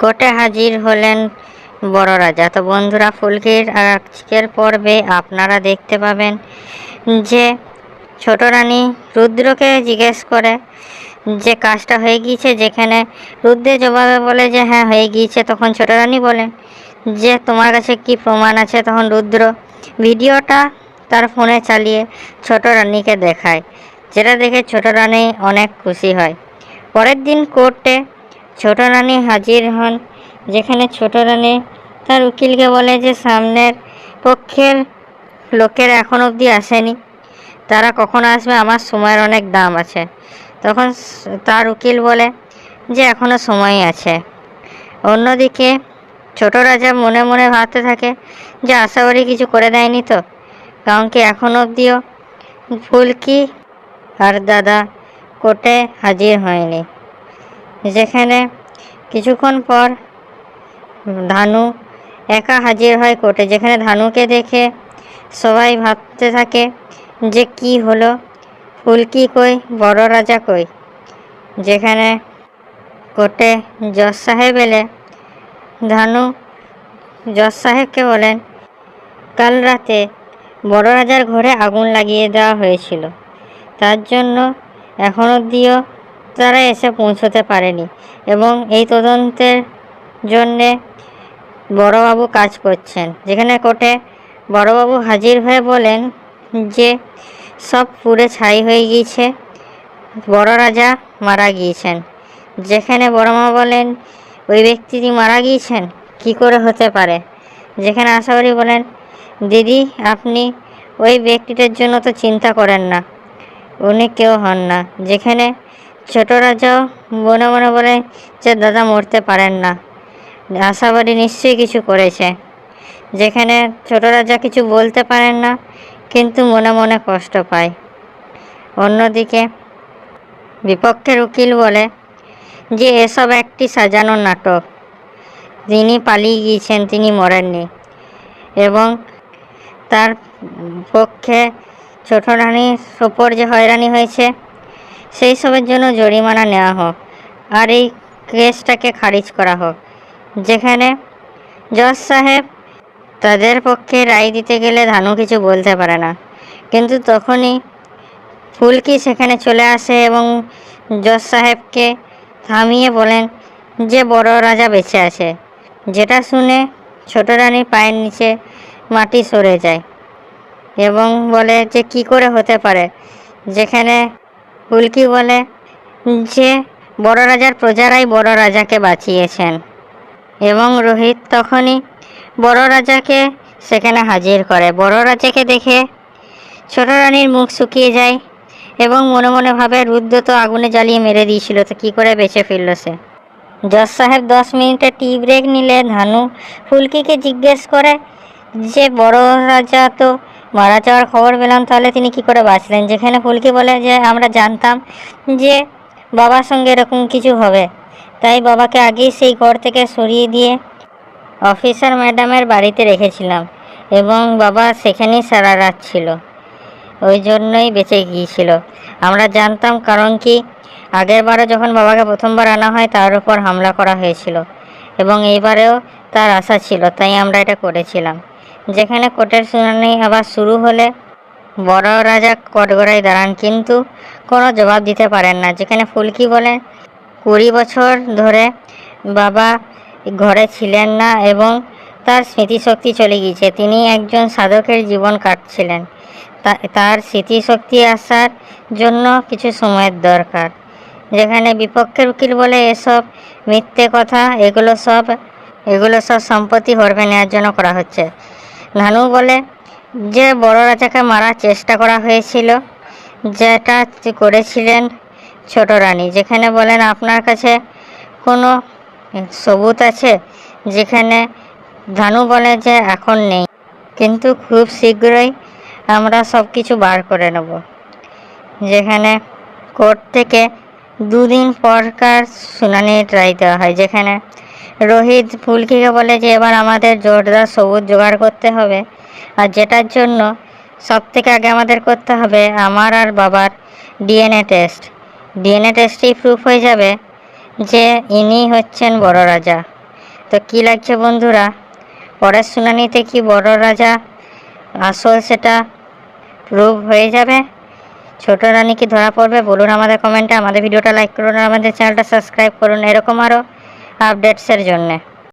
কোর্টে হাজির হলেন বড় রাজা। তো বন্ধুরা, ফুলকির আজকের পর্বে আপনারা দেখতে পাবেন যে ছোট রানী রুদ্রকে জিজ্ঞেস করে যে কাজটা হয়ে গিয়েছে, যেখানে রুদ্রের জবাবে বলে যে হ্যাঁ হয়ে গিয়েছে। তখন ছোট রানী বলেন যে তোমার কাছে কি প্রমাণ আছে? তখন রুদ্র ভিডিওটা তার ফোনে চালিয়ে ছোট রানীকে দেখায়, যেটা দেখে ছোট রানী অনেক খুশি হয়। পরের দিন কোর্টে ছোট রানী হাজির হন, যেখানে ছোট রানী তার উকিলকে বলে যে সামনের পক্ষের লোকেরা এখন অবধি আসেনি, তারা কখন আসবে? আমার সময়ের অনেক দাম আছে। তখন তার উকিল বলে যে এখনও সময় আছে। অন্যদিকে ছোট রাজা মনে মনে ভাবতে থাকে যে আশা করি কিছু করে দেয়নি তো, কারণ কি এখন অবধিও ফুলকি আর দাদা কোর্টে হাজির হয়নি। যেখানে কিছুক্ষণ পর ধানু একা হাজির হয় কোর্টে, যেখানে ধানুকে দেখে সবাই ভাবতে থাকে যে কি হলো, ফুলকি কই, বড় রাজা কই। যেখানে কোর্টে জজ সাহেব এলে ধানু জজ সাহেবকে বলেন কাল রাতে বড় রাজার ঘরে আগুন লাগিয়ে দেওয়া হয়েছিল, তার জন্য এখন অবধিও তারা এসে পৌঁছতে পারেনি এবং এই তদন্তের জন্যে বড়বাবু কাজ করছেন। যেখানে কোর্টে বড়বাবু হাজির হয়ে বলেন যে সব পুড়ে ছাই হয়ে গিয়েছে, বড় রাজা মারা গিয়েছেন। যেখানে বড়মা বলেন ওই ব্যক্তিটি মারা গিয়েছেন, কি করে হতে পারে? যেখানে আশাকরি বলেন দিদি আপনি ওই ব্যক্তিটার জন্য তো চিন্তা করেন না, উনি কেউ হন না। যেখানে ছোট রাজাও মনে মনে বলে যে দাদা মরতে পারেন না, আশাবাদী নিশ্চয়ই কিছু করেছে। যেখানে ছোট রাজা কিছু বলতে পারেন না, কিন্তু মনে মনে কষ্ট পায়। অন্যদিকে বিপক্ষের উকিল বলে যে এসব একটি সাজানো নাটক, তিনি পালিয়ে গিয়েছেন, তিনি মরেননি এবং তার পক্ষে ছোট রানীর ওপর যে হয়রানি হয়েছে সেই সবের জন্য জরিমানা নেওয়া হোক আর এই কেসটাকে খারিজ করা হোক। যেখানে জজ সাহেব তাদের পক্ষে রায় দিতে গেলে ধানু কিছু বলতে পারে না, কিন্তু তখনই ফুলকি সেখানে চলে আসে এবং জজ সাহেবকে থামিয়ে বলেন যে বড় রাজা বেঁচে আছে। যেটা শুনে ছোট রানীর পায়ের নিচে মাটি সরে যায় এবং বলে যে কি করে হতে পারে। যেখানে ফুলকি বলে যে বড় রাজার প্রজারাই বড় রাজাকে বাঁচিয়েছেন এবং রোহিত তখনই বড় রাজাকে সেখানে হাজির করে। বড় রাজাকে দেখে ছোট রানীর মুখ শুকিয়ে যায় এবং মনে মনে ভাবে রুদ্র তো আগুনে জ্বালিয়ে মেরে দিয়েছিল, তো কী করে বেঁচে ফিরল সে। জজ সাহেব 10 মিনিটের টি ব্রেক নিলে ধানু ফুলকিকে জিজ্ঞেস করে যে বড় রাজা তো মারা যাওয়ার খবর পেলাম, তাহলে তিনি কি করে বাঁচলেন? যেখানে ফুলকি বলে যে আমরা জানতাম যে বাবার সঙ্গে এরকম কিছু হবে, তাই বাবাকে আগেই সেই ঘর থেকে সরিয়ে দিয়ে অফিসার ম্যাডামের বাড়িতে রেখেছিলাম এবং বাবা সেখানেই সারা রাত ছিল, ওই জন্যই বেঁচে গিয়েছিল। আমরা জানতাম, কারণ কি আগের বারও যখন বাবাকে প্রথমবার আনা হয় তার উপর হামলা করা হয়েছিল এবং এইবারেও তার আশা ছিল, তাই আমরা এটা করেছিলাম। যেখানে কোর্টের শুনানি আবার শুরু হলে বড় রাজা কটগড়ায় দাঁড়ান, কিন্তু কোনো জবাব দিতে পারেন না। যেখানে ফুলকি বলেন 20 বছর ধরে বাবা ঘরে ছিলেন না এবং তার স্মৃতিশক্তি চলে গিয়েছে, তিনি একজন সাধকের জীবন কাটছিলেন, তার স্মৃতিশক্তি আসার জন্য কিছু সময়ের দরকার। যেখানে বিপক্ষের উকিল বলে এসব মিথ্যে কথা, এগুলো সব সম্পত্তি হরবে নেওয়ার জন্য করা হচ্ছে। ধানু বলে যে বড় রাজাকে মারার চেষ্টা করা হয়েছিল, যেটা করেছিলেন ছোট রানী। যেখানে বলেন আপনার কাছে কোনো সবুত আছে? যেখানে ধানু বলে যে এখন নেই, কিন্তু খুব শীঘ্রই আমরা সব কিছু বার করে নেব। যেখানে কোর্ট থেকে 2 দিন পরকার শুনানির রায় দেওয়া হয়। যেখানে রোহিত ফুলকিকে বলে যে এবার আমাদের জোরদার সবুত জোগাড় করতে হবে, আর যেটার জন্য সব থেকে আগে আমাদের করতে হবে আমার আর বাবার ডিএনএ টেস্ট। ডিএনএ টেস্টেই প্রুফ হয়ে যাবে যে ইনি হচ্ছেন বড় রাজা। তো কী লাগছে বন্ধুরা, পরের শুনানিতে কি বড় রাজা আসল সেটা প্রুভ হয়ে যাবে? ছোট রানী কি ধরা পড়বে? বলুন আমাদের কমেন্টে। আমাদের ভিডিওটা লাইক করুন আর আমাদের চ্যানেলটা সাবস্ক্রাইব করুন এরকম আরও আপডেটসের জন্যে।